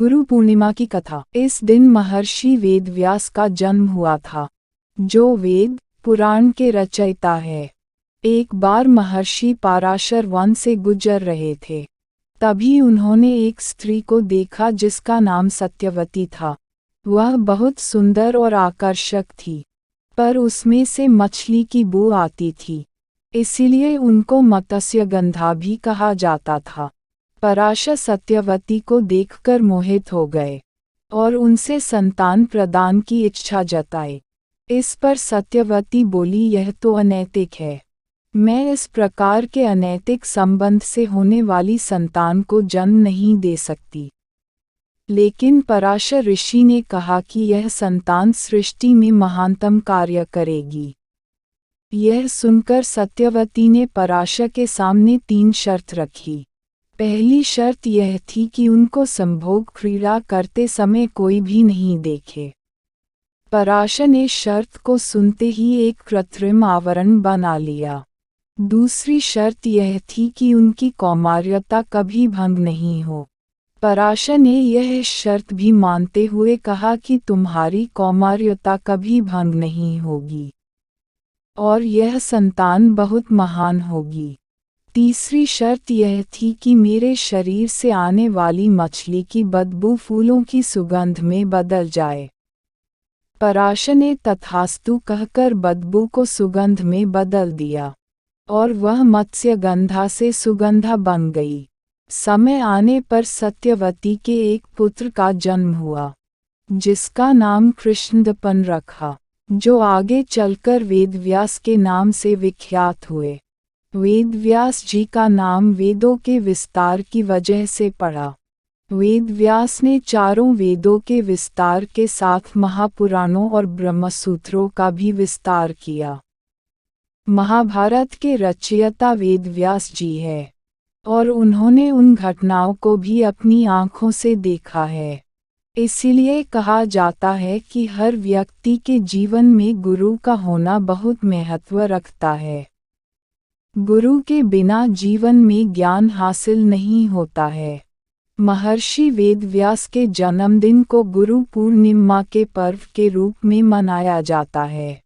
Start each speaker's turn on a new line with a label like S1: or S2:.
S1: गुरु पूर्णिमा की कथा। इस दिन महर्षि वेदव्यास का जन्म हुआ था, जो वेद पुराण के रचयिता है। एक बार महर्षि पराशर वन से गुजर रहे थे। तभी उन्होंने एक स्त्री को देखा जिसका नाम सत्यवती था। वह बहुत सुंदर और आकर्षक थी, पर उसमें से मछली की बू आती थी, इसीलिए उनको मत्स्यगंधा भी कहा जाता था। पराशर सत्यवती को देखकर मोहित हो गए और उनसे संतान प्रदान की इच्छा जताई। इस पर सत्यवती बोली, यह तो अनैतिक है। मैं इस प्रकार के अनैतिक संबंध से होने वाली संतान को जन्म नहीं दे सकती। लेकिन पराशर ऋषि ने कहा कि यह संतान सृष्टि में महानतम कार्य करेगी। यह सुनकर सत्यवती ने पराशर के सामने 3 शर्त रखी। पहली शर्त यह थी कि उनको संभोग क्रीड़ा करते समय कोई भी नहीं देखे। पराशर ने शर्त को सुनते ही एक कृत्रिम आवरण बना लिया। दूसरी शर्त यह थी कि उनकी कौमार्यता कभी भंग नहीं हो। पराशर ने यह शर्त भी मानते हुए कहा कि तुम्हारी कौमार्यता कभी भंग नहीं होगी और यह संतान बहुत महान होगी। तीसरी शर्त यह थी कि मेरे शरीर से आने वाली मछली की बदबू फूलों की सुगंध में बदल जाए। पराशर ने तथास्तु कहकर बदबू को सुगंध में बदल दिया और वह मत्स्यगंधा से सुगंधा बन गई। समय आने पर सत्यवती के एक पुत्र का जन्म हुआ, जिसका नाम कृष्णदपन रखा, जो आगे चलकर वेदव्यास के नाम से विख्यात हुए। वेदव्यास जी का नाम वेदों के विस्तार की वजह से पड़ा। वेदव्यास ने चारों वेदों के विस्तार के साथ महापुराणों और ब्रह्मसूत्रों का भी विस्तार किया। महाभारत के रचयिता वेदव्यास जी है और उन्होंने उन घटनाओं को भी अपनी आँखों से देखा है। इसीलिए कहा जाता है कि हर व्यक्ति के जीवन में गुरु का होना बहुत महत्व रखता है। गुरु के बिना जीवन में ज्ञान हासिल नहीं होता है। महर्षि वेदव्यास के जन्मदिन को गुरु पूर्णिमा के पर्व के रूप में मनाया जाता है।